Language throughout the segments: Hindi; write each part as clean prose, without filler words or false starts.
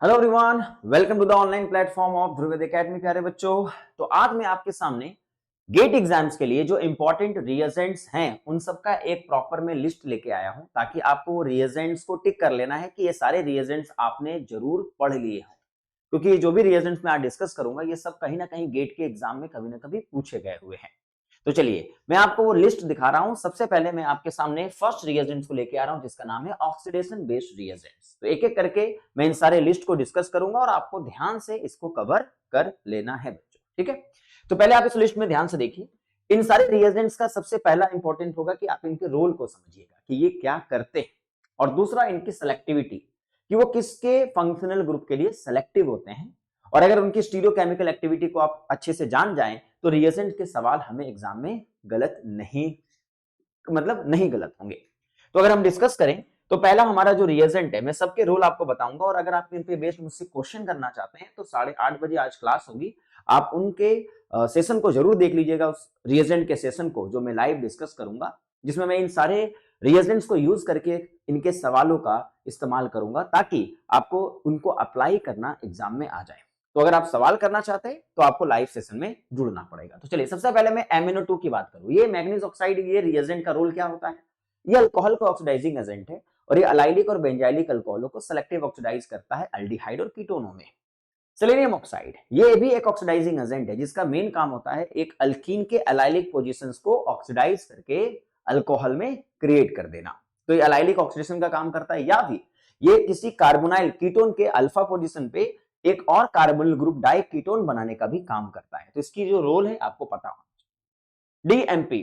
Hello everyone, welcome to the online platform of Dhruv Academy. प्यारे बच्चों, तो आज मैं आपके सामने गेट एग्जाम्स के लिए जो इंपॉर्टेंट रिएजेंट्स हैं उन सब का एक प्रॉपर में लिस्ट लेके आया हूं, ताकि आपको वो रिएजेंट्स को टिक कर लेना है कि ये सारे रिएजेंट्स आपने जरूर पढ़ लिए हों। क्योंकि ये जो भी रिएजेंट्स मैं आज डिस्कस करूंगा ये सब कहीं ना कहीं गेट के एग्जाम में कभी ना कभी पूछे गए हुए हैं। तो चलिए मैं आपको वो लिस्ट दिखा रहा हूं। सबसे पहले मैं आपके सामने फर्स्ट रिएजेंट्स को लेके आ रहा हूं, जिसका नाम है ऑक्सीडेशन बेस्ड रिएजेंट्स। तो एक एक करके मैं इन सारे लिस्ट को डिस्कस करूंगा और आपको ध्यान से इसको कवर कर लेना है बच्चों, ठीक है। तो पहले आप इस लिस्ट में ध्यान से देखिए। इन सारे रिएजेंट्स का सबसे पहला इंपॉर्टेंट होगा कि आप इनके रोल को समझिएगा कि ये क्या करते हैं, और दूसरा इनकी सेलेक्टिविटी कि वो किसके फंक्शनल ग्रुप के लिए सेलेक्टिव होते हैं। और अगर उनकी स्टीरियोकेमिकल एक्टिविटी को आप अच्छे से जान जाएं तो रिएजेंट के सवाल हमें एग्जाम में गलत नहीं नहीं गलत होंगे। तो अगर हम डिस्कस करें तो पहला हमारा जो रिएजेंट है, मैं सबके रोल आपको बताऊंगा, और अगर आप इन पे बेस्ड मुझसे क्वेश्चन करना चाहते हैं तो 8:30 बजे आज क्लास होगी। आप उनके सेशन को जरूर देख लीजिएगा, उस रिएजेंट के सेशन को जो मैं लाइव डिस्कस करूंगा, जिसमें मैं इन सारे रिएजेंट्स को यूज करके इनके सवालों का इस्तेमाल करूंगा ताकि आपको उनको अप्लाई करना एग्जाम में आ जाए। तो अगर आप सवाल करना चाहते हैं तो आपको लाइव सेशन में जुड़ना पड़ेगा। तो चलिए सबसे पहले मैं MnO2 की बात करूं। ये मैग्नीज ऑक्साइड, ये रिएजेंट का रोल क्या होता है? ये अल्कोहल का ऑक्सीडाइजिंग एजेंट है और ये अलाइलिक और बेंजाइलिक अल्कोहलों को सेलेक्टिव ऑक्सीडाइज करता है अल्डिहाइड और कीटोनों में। सेलेनियम ऑक्साइड ये भी एक ऑक्सीडाइजिंग एजेंट है, जिसका मेन काम होता है एक अल्कीन के अलाइलिक पोजीशंस को ऑक्सीडाइज करके अल्कोहल में क्रिएट कर देना। तो ये अलाइलिक ऑक्सीडेशन का काम करता है, या भी ये किसी कार्बोनाइल कीटोन के अल्फा पोजीशन पे एक और कार्बोनिल ग्रुप डाई कीटोन बनाने का भी काम करता है। तो इसकी जो रोल है आपको पता होना चाहिए। DMP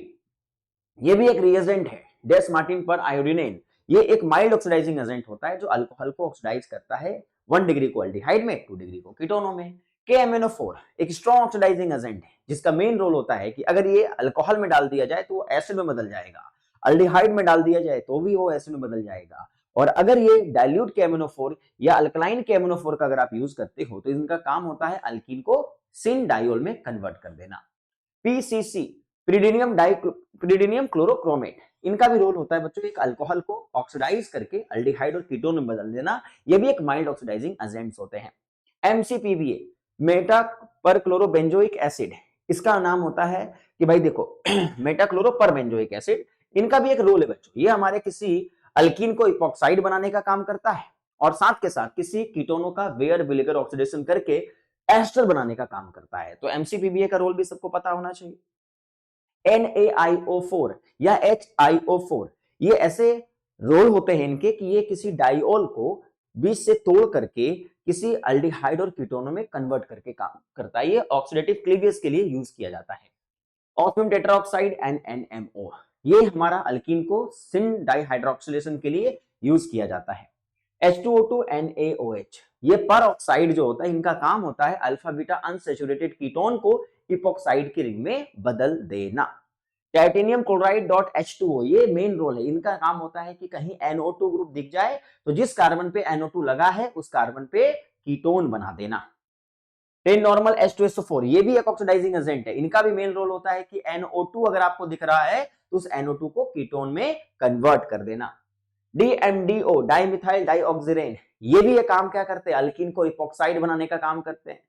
ये भी एक रिएजेंट है, डेस मार्टिन पर आयोडीनेन। ये एक माइल्ड ऑक्सीडाइजिंग एजेंट होता है जो अल्कोहल को ऑक्सीडाइज करता है 1 डिग्री को अल्डिहाइड में, 2 डिग्री को कीटोनों में। KMnO4 एक स्ट्रॉन्ग ऑक्सीडाइजिंग एजेंट है, जिसका मेन रोल होता है कि अगर ये अल्कोहल में डाल दिया जाए तो वो एसिड में बदल जाएगा, अल्डिहाइड में डाल दिया जाए तो भी वो एसिड में बदल जाएगा। और अगर ये डाइल्यूट KMnO4 या अल्कलाइन KMnO4 का अगर आप यूज करते हो तो इनका काम होता है अल्कीन को सिन डाइयोल में कन्वर्ट कर देना। PCC प्रीडिनियम क्लोरोक्रोमेट, इनका भी रोल होता है बच्चों एक अल्कोहल को ऑक्सीडाइज करके अल्डिहाइड और कीटोन में बदल देना। ये भी एक माइल्ड ऑक्सीडाइजिंग एजेंट्स होते हैं। MCPBA मेटा पर क्लोरोबेंजोइक एसिड, इसका नाम होता है कि भाई देखो मेटा क्लोरो पर बेंजोइक एसिड, इनका भी एक रोल है बच्चों। ये हमारे किसी अल्कीन को इपॉक्साइड बनाने का काम करता है और साथ के साथ किसी कीटोनों का वेयर विनेगर ऑक्सीडेशन करके एस्टर बनाने का काम करता है। तो MCPBA का रोल भी सबको पता होना चाहिए। NaIO4 या HiO4, ये ऐसे रोल होते हैं इनके कि ये किसी डाइओल को बीच से तोड़ करके किसी अल्डिहाइड और कीटोनों में कन्वर्ट करके काम करता है। ये ऑक्सीडेटिव क्लीवेज के लिए यूज किया जाता है। ऑस्मियम टेट्राऑक्साइड NNMO, ये हमारा अल्कीन को सिन डाइहाइड्रोक्सिलेशन के लिए यूज किया जाता है। H2O2 NaOH, ये पर ऑक्साइड जो होता है इनका काम होता है अल्फा बीटा अनसैचुरेटेड कीटोन को इपॉक्साइड की रिंग में बदल देना। टाइटेनियम क्लोराइड डॉट H2O, ये मेन रोल है, इनका काम होता है कि कहीं NO2 ग्रुप दिख जाए तो जिस कार्बन पे NO2 लगा है उस कार्बन पे कीटोन बना देना। 10 नॉर्मल H2SO4, ये भी एक ऑक्सीडाइजिंग एजेंट है, इनका भी मेन रोल होता है कि NO2 अगर आपको दिख रहा है तो उस NO2 को कीटोन में कन्वर्ट कर देना। DMDO डाइमिथाइल डाइऑक्सिरेन, ये भी ये काम क्या करते हैं? अल्कीन को इपॉक्साइड बनाने का काम करते हैं।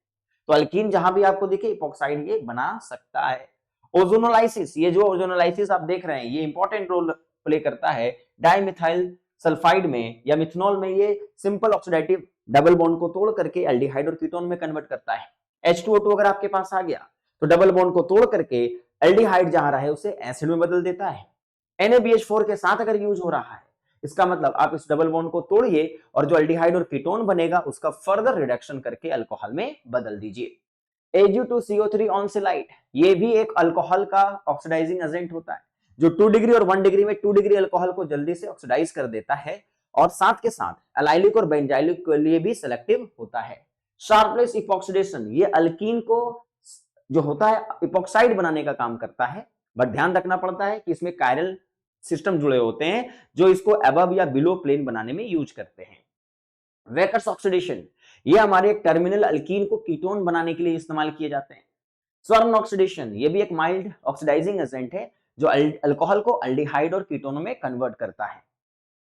तो अल्कीन जहां भी आपको दिखे इपॉक्साइड ये बना सकता है। ओजोनोलाइसिस, ये जो ओजोनोलाइसिस आप देख रहे हैं ये इंपॉर्टेंट रोल प्ले करता है डाइमिथाइल सल्फाइड में या मिथनॉल में। ये सिंपल ऑक्सीडेटिव डबल बॉन्ड को तोड़ करके एल्डिहाइड और कीटोन में कन्वर्ट करता है। H2O2 अगर आपके पास आ गया तो डबल बॉन्ड को तोड़ करके एल्डिहाइड जहां रहा है उसे एसिड में बदल देता है। NaBH4 के साथ अगर यूज हो रहा है, इसका मतलब आप इस डबल बॉन्ड को तोड़िए और जो एल्डिहाइड और कीटोन बनेगा उसका फर्दर रिडक्शन करके अल्कोहल में बदल दीजिए। Ag2CO3 ऑनसिलाइट, ये भी एक अल्कोहल का ऑक्सीडाइजिंग एजेंट होता है जो 2 डिग्री और 1 डिग्री में 2 डिग्री अल्कोहल को जल्दी से ऑक्सीडाइज कर देता है और साथ के साथ अलाइलिक और बेंजाइलिक के लिए भी सिलेक्टिव होता है। शार्पलेस इपॉक्सीडेशन, ये अल्कीन को जो होता है इपॉक्साइड बनाने का काम करता है, बट ध्यान रखना पड़ता है कि इसमें कायरल सिस्टम जुड़े होते हैं जो इसको अबव या बिलो प्लेन बनाने में यूज करते हैं। वेकर्स ऑक्सीडेशन, ये हमारे टर्मिनल अल्कीन को कीटोन बनाने के लिए इस्तेमाल किए जाते हैं। स्वर्ण ऑक्सीडेशन, ये भी एक माइल्ड ऑक्सीडाइजिंग एजेंट है जो अल्कोहल को अल्डिहाइड और कीटोनों में कन्वर्ट करता है।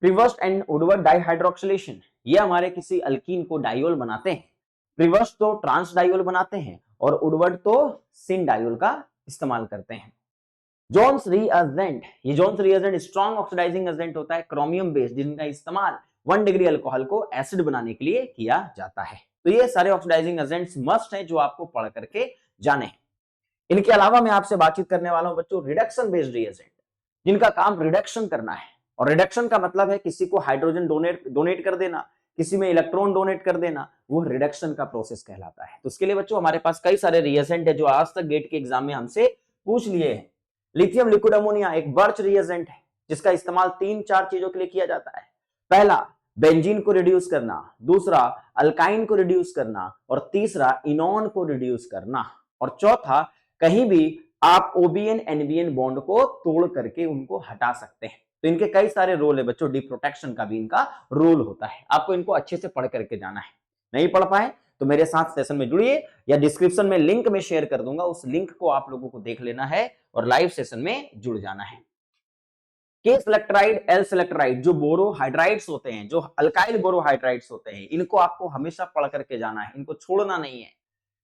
प्रिवर्स्ट एंड वुडवर्ड डाइहाइड्रोक्सिलेशन, ये हमारे किसी अल्कीन को डाइयोल बनाते हैं। प्रिवर्स्ट तो ट्रांस डाइयोल बनाते हैं और वुडवर्ड तो सिन डाइयोल का इस्तेमाल करते हैं। जोन्स रिएजेंट, ये Jones reagent strong oxidising agent होता है क्रोमियम बेस्ड, जिनका इस्तेमाल 1 डिग्री अल्कोहल को एसिड बनाने के लिए किया जाता है। तो ये सारे ऑक्सीडाइजिंग एजेंट्स मस्ट हैं जो आपको पढ़ करके जाने हैं। इनके अलावा मैं आपसे बातचीत करने वाला हूं बच्चों रिडक्शन बेस्ड रिएजेंट, जिनका काम रिडक्शन करना है। और रिडक्शन का मतलब है किसी को हाइड्रोजन डोनेट कर देना, किसी में इलेक्ट्रॉन डोनेट कर देना, वो रिडक्शन का प्रोसेस कहलाता है। तो उसके लिए बच्चों हमारे पास कई सारे रिएजेंट है जो आज तक गेट के एग्जाम में हमसे पूछ लिए हैं। लिथियम लिक्विड अमोनिया एक बर्च रिएजेंट है जिसका इस्तेमाल 3-4 चीजों के लिए किया जाता है। पहला, बेंजीन को रिड्यूस करना, दूसरा अल्काइन को रिड्यूस करना, और तीसरा इनॉन को रिड्यूस करना, और चौथा कहीं भी आप ओबीएन एनबीएन बॉन्ड को तोड़ करके उनको हटा सकते हैं। तो इनके कई सारे रोल है बच्चों, डी प्रोटेक्शन का भी इनका रोल होता है। आपको इनको अच्छे से पढ़ करके जाना है। नहीं पढ़ पाए तो मेरे साथ सेशन में जुड़िए, या डिस्क्रिप्शन में लिंक में शेयर कर दूंगा, उस लिंक को आप लोगों को देख लेना है और लाइव सेशन में जुड़ जाना है। के सेलेक्ट्राइड, एल सेलेक्ट्राइड जो बोरोहाइड्राइड्स होते हैं, जो अल्काइल बोरोहाइड्राइड्स होते हैं, इनको आपको हमेशा पढ़ करके जाना है, इनको छोड़ना नहीं है।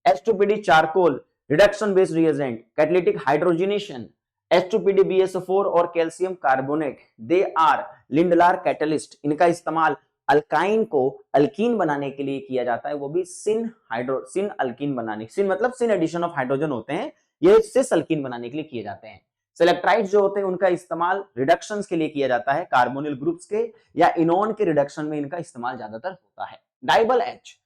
H2PD charcoal reduction based reagent, catalytic hydrogenation, H2PD BSO4 और calcium carbonate, they are Lindlar catalyst. इनका इस्तेमाल अल्काइन को अल्कीन बनाने के लिए किया जाता है, वो भी सिन अल्कीन बनाने, सिन मतलब सिन एडिशन ऑफ हाइड्रोजन होते हैं, ये सिस अल्कीन बनाने के लिए किए जाते हैं। सेलेक्ट्राइड्स जो होते हैं उनका इस्तेमाल रिडक्शंस के लिए किया जाता है, कार्बोनिल ग्रुप्स के या इनोन के रिडक्शन में इनका इस्तेमाल ज्यादातर होता है। डाइबल एच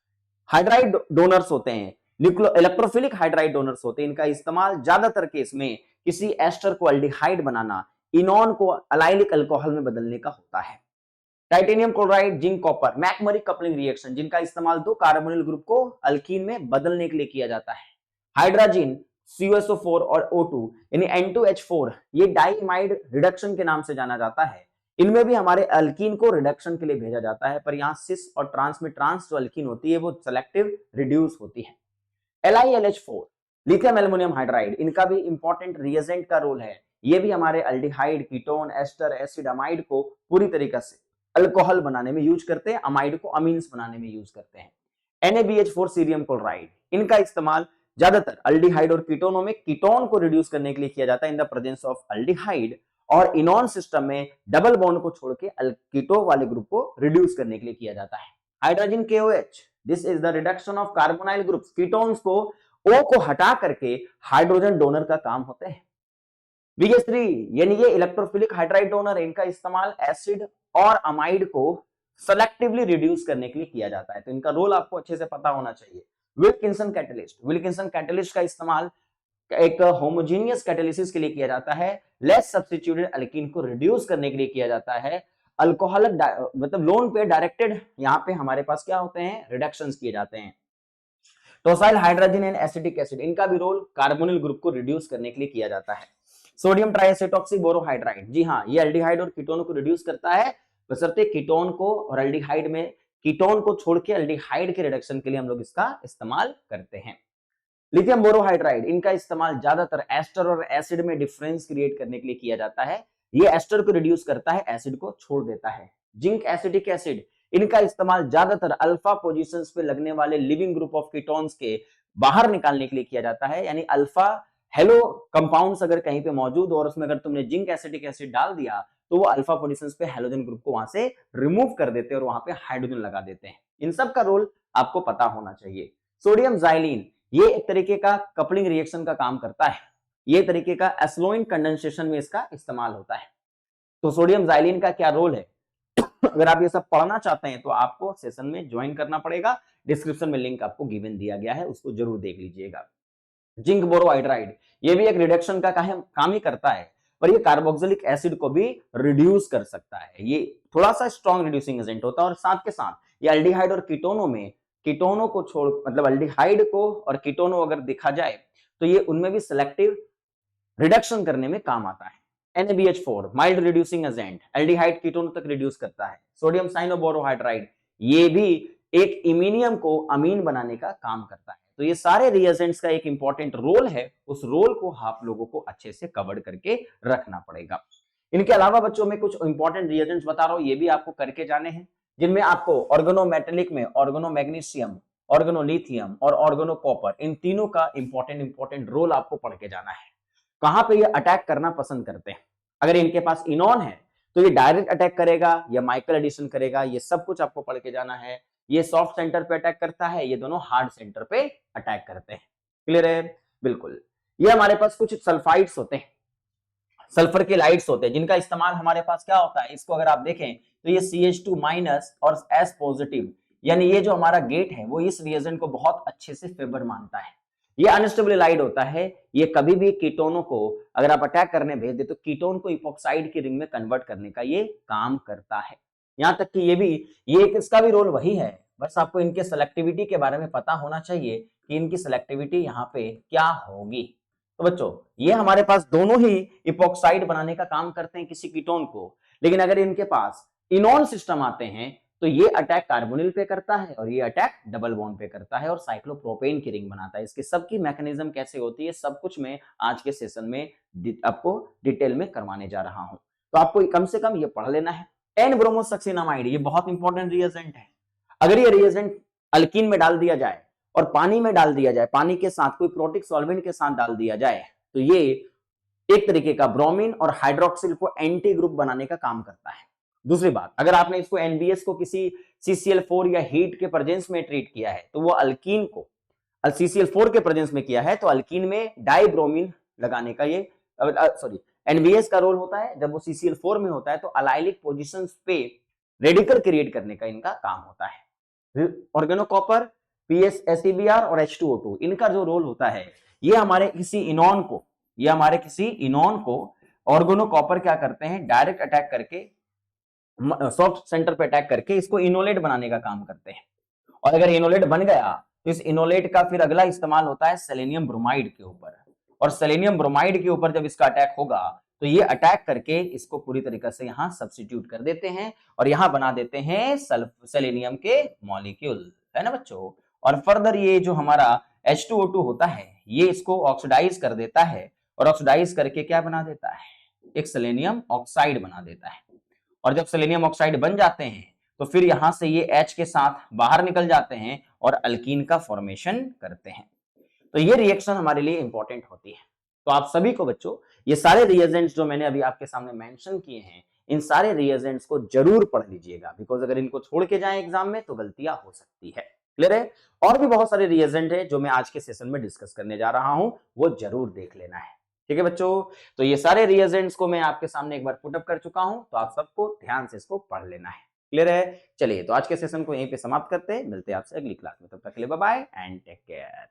हाइड्राइड डोनर्स होते हैं, इलेक्ट्रोफिलिक हाइड्राइड डोनर्स होते हैं, इनका इस्तेमाल ज्यादातर केस में किसी एस्टर को अल्डिहाइड बनाना, इनॉन को अलाइलिक अल्कोहल में बदलने का होता है। Titanium chloride, zinc copper, McMurry coupling reaction, जिनका इस्तेमाल 2 कार्बोनिल ग्रुप को अल्कीन में बदलने के लिए किया जाता है। हाइड्रोजन CuSO4 और O2 यानी N2H4, ये डाइमाइड रिडक्शन के नाम से जाना जाता है। इनमें भी हमारे अल्कीन को रिडक्शन के लिए भेजा जाता है, पर यहाँ सिस और ट्रांस में ट्रांस जो अल्कीन होती है वो सेलेक्टिव रिड्यूस होती है। LiLH4 लिथियम एल्युमिनियम हाइड्राइड, इनका भी इंपॉर्टेंट रिएजेंट का रोल है। ये भी हमारे aldehyde, ketone, ester, acid, amide को पूरी तरीके से अल्कोहल बनाने में यूज करते हैं, अमाइड को अमीन्स बनाने में यूज करते हैं। NaBH4 सीरियम क्लोराइड, इनका इस्तेमाल ज्यादातर अल्डिहाइड और कीटोनों में कीटोन को रिड्यूस करने के लिए किया जाता है in the presence of aldehyde, और इनॉन सिस्टम में डबल बॉन्ड को छोड़ के कीटो वाले ग्रुप को रिड्यूस करने के लिए किया जाता है। Hydrogen KOH, this is the reduction of carbonyl groups, ketones को O को हटा करके हाइड्रोजन डोनर का काम होता है। VH3 यानी ये इलेक्ट्रोफिलिक हाइड्राइड डोनर है, इनका इस्तेमाल एसिड और अमाइड को सेलेक्टिवली रिड्यूस करने के लिए किया जाता है। तो इनका रोल आपको अच्छे से पता होना चाहिए। विल्किंसन कैटलिस्ट, विल्किंसन कैटलिस्ट का इस्तेमाल एक होमोजेनियस कैटालिसिस के लिए किया जाता है, लेस सब्स्टिट्यूटेड अल्कीन को रिड्यूस करने के लिए किया जाता है। अल्कोहलिक मतलब लोन पे डायरेक्टेड, यहाँ पे हमारे पास क्या होते हैं, रिडक्शंस किए जाते हैं। टोसाइल हाइड्रोजन एंड एसिटिक एसिड, इनका भी रोल कार्बोनिल ग्रुप को रिड्यूस करने के लिए किया जाता है। सोडियम ट्राइएसिटॉक्सी बोरोहाइड्राइड, जी हाँ, ये एल्डिहाइड और कीटोन को रिड्यूस करता है, बशर्ते कीटोन को और एल्डिहाइड में कीटोन को छोड़ के एल्डिहाइड के रिडक्शन के लिए हम लोग इसका इस्तेमाल करते हैं। लिथियम बोरोहाइड्राइड, इनका इस्तेमाल ज्यादातर एस्टर और एसिड में डिफरेंस क्रिएट करने के लिए किया जाता है। ये एस्टर को रिड्यूस करता है, एसिड को छोड़ देता है। जिंक एसिटिक एसिड, इनका इस्तेमाल ज्यादातर अल्फा पोजीशंस पे लगने वाले लिविंग ग्रुप ऑफ कीटोन्स के बाहर निकालने के लिए किया जाता है, यानी अल्फा हेलो कंपाउंड्स अगर कहीं पे मौजूद हो और उसमें अगर तुमने जिंक एसिटिक एसिड डाल दिया तो वो अल्फा पोजीशंस पे हेलोजन ग्रुप को वहां से रिमूव कर देते हैं और वहां पे हाइड्रोजन लगा देते हैं। इन सब का रोल आपको पता होना चाहिए। सोडियम जाइलिन, ये एक तरीके का कपलिंग रिएक्शन का काम करता है, ये तरीके का एस्लोइन कंडेंसेशन में इसका इस्तेमाल होता है। तो सोडियम जाइलिन का क्या रोल है, अगर आप ये सब पढ़ना चाहते हैं तो आपको सेशन में ज्वाइन करना पड़ेगा। डिस्क्रिप्शन में लिंक आपको गिवन दिया गया है, उसको जरूर देख लीजिएगा। जिंक बोरोहाइड्राइड, ये भी एक रिडक्शन का काम ही करता है, पर ये कार्बोक्सिलिक एसिड को भी रिड्यूस कर सकता है। ये थोड़ा सा स्ट्रॉन्ग रिड्यूसिंग एजेंट होता है, और साथ के साथ ये एल्डिहाइड और कीटोनों में कीटोनों को छोड़, मतलब एल्डिहाइड को और कीटोनों अगर देखा जाए तो ये उनमें भी सिलेक्टिव रिडक्शन करने में काम आता है। NaBH4 mild reducing agent, aldehyde ketone तक रिड्यूस करता है। सोडियम साइनोबोरोहाइड्राइड, ये भी एक इमीनियम को अमीन बनाने का काम करता है। तो ये सारे रिएजेंट्स का एक इंपॉर्टेंट रोल है, उस रोल को आप लोगों को अच्छे से कवर करके रखना पड़ेगा। इनके अलावा बच्चों में कुछ इंपॉर्टेंट रिएजेंट्स बता रहा हूं, ये भी आपको करके जाने हैं, जिनमें आपको ऑर्गेनोमेटेलिक में ऑर्गेनोमैग्नीशियम, ऑर्गेनोलिथियम और ऑर्गेनोकॉपर, इन तीनों का इंपॉर्टेंट रोल आपको पढ़ के जाना है। कहां पे ये अटैक करना पसंद करते हैं? अगर इनके पास इनॉन है तो ये डायरेक्ट अटैक करेगा या माइकल एडिशन करेगा, ये सब कुछ आपको पढ़ के जाना है। ये सॉफ्ट सेंटर पे अटैक करता है, ये दोनों हार्ड सेंटर पे अटैक करते हैं। क्लियर है? बिल्कुल। ये हमारे पास कुछ सल्फाइड्स होते हैं, सल्फर के लाइट्स होते हैं, जिनका इस्तेमाल हमारे पास क्या होता है, इसको अगर आप देखें तो ये CH2- और S पॉजिटिव, यानी ये जो हमारा गेट है वो इस रिएजेंट को बहुत अच्छे से फेवर मानता है। ये अनस्टेबल लाइट होता है, ये कभी भी कीटोनों को अगर आप अटैक करने भेज दे तो कीटोन को इपॉक्साइड की रिंग में कन्वर्ट करने का ये काम करता है। यहां तक कि ये इसका भी रोल वही है, बस आपको इनके सेलेक्टिविटी के बारे में पता होना चाहिए कि इनकी सेलेक्टिविटी यहाँ पे क्या होगी। तो बच्चों ये हमारे पास दोनों ही इपॉक्साइड बनाने का काम करते हैं किसी कीटोन को, लेकिन अगर इनके पास इनॉन सिस्टम आते हैं तो ये अटैक कार्बोनिल पे करता है और ये अटैक डबल बॉन्ड पे करता है और साइक्लोप्रोपेन की रिंग बनाता है। इसके सबकी मैकेनिज्म कैसे होती है, सब कुछ मैं आज के सेशन में आपको डिटेल में करवाने जा रहा हूं, तो आपको कम से कम ये पढ़ लेना है। एन ब्रोमोसक्सिनामाइड ये बहुत इंपॉर्टेंट रिएजेंट है। अगर ये रिएजेंट अल्कीन में डाल दिया जाए और पानी में डाल दिया जाए, पानी के साथ कोई प्रोटिक सॉल्वेंट के साथ डाल दिया जाए, तो ये एक तरीके का ब्रोमीन और हाइड्रोक्सिल को एंटी ग्रुप बनाने का काम करता है। दूसरी बात, अगर आपने इसको NBS को किसी CCl4 या हीट के प्रेजेंस में ट्रीट किया है तो वो अल्कीन को CCl4 के प्रेजेंस में किया है तो अल्कीन में डाइब्रोमीन लगाने का ये सॉरी NBS का रोल होता है। जब वो CCl4 में होता है तो अलाइलिक पोजीशंस पे रेडिकल क्रिएट करने का इनका काम होता है। ऑर्गेनोकॉपर, PSSEBr और H2O2 इनका जो रोल होता है, ये हमारे किसी इनॉन को ऑर्गेनोकॉपर क्या करते हैं, डायरेक्ट अटैक करके सॉफ्ट सेंटर पे अटैक करके इसको इनोलेट बनाने का काम करते हैं। और अगर इनोलेट बन गया तो इस इनोलेट का फिर अगला इस्तेमाल होता है सेलेनियम ब्रोमाइड के ऊपर, और सेलेनियम ब्रोमाइड के ऊपर जब इसका अटैक होगा तो ये अटैक करके इसको पूरी तरीके से यहां सब्स्टिट्यूट कर देते हैं और यहां बना देते हैं सेलेनियम के मॉलिक्यूल, है ना बच्चों। और फर्दर ये जो हमारा H2O2 होता है ये इसको ऑक्सीडाइज कर देता है और ऑक्सीडाइज करके क्या बना देता है, एक सेलेनियम ऑक्साइड बना देता है। और जब सेलेनियम ऑक्साइड बन जाते हैं तो फिर यहां से ये H के साथ बाहर निकल जाते हैं और अल्कीन का फॉर्मेशन करते हैं। तो ये रिएक्शन हमारे लिए इंपॉर्टेंट होती है। तो आप सभी को बच्चों ये सारे रिएजेंट्स जो मैंने अभी आपके सामने मेंशन किए हैं, इन सारे रिएजेंट्स को जरूर पढ़ लीजिएगा, बिकॉज अगर इनको छोड़ के जाएं एग्जाम में तो गलतियां हो सकती है। क्लियर है? और भी बहुत सारे रिएजेंट है जो मैं आज के सेशन में डिस्कस करने जा रहा हूं, वो जरूर देख लेना है। ठीक है बच्चों, तो ये सारे रिएजेंट्स को मैं आपके सामने एक बार पुटअप कर चुका हूं, तो आप सबको ध्यान से इसको पढ़ लेना है। क्लियर है? चलिए तो आज के सेशन को यहीं पे समाप्त करते हैं, मिलते हैं आपसे अगली क्लास में, तब तक के लिए bye bye and take care.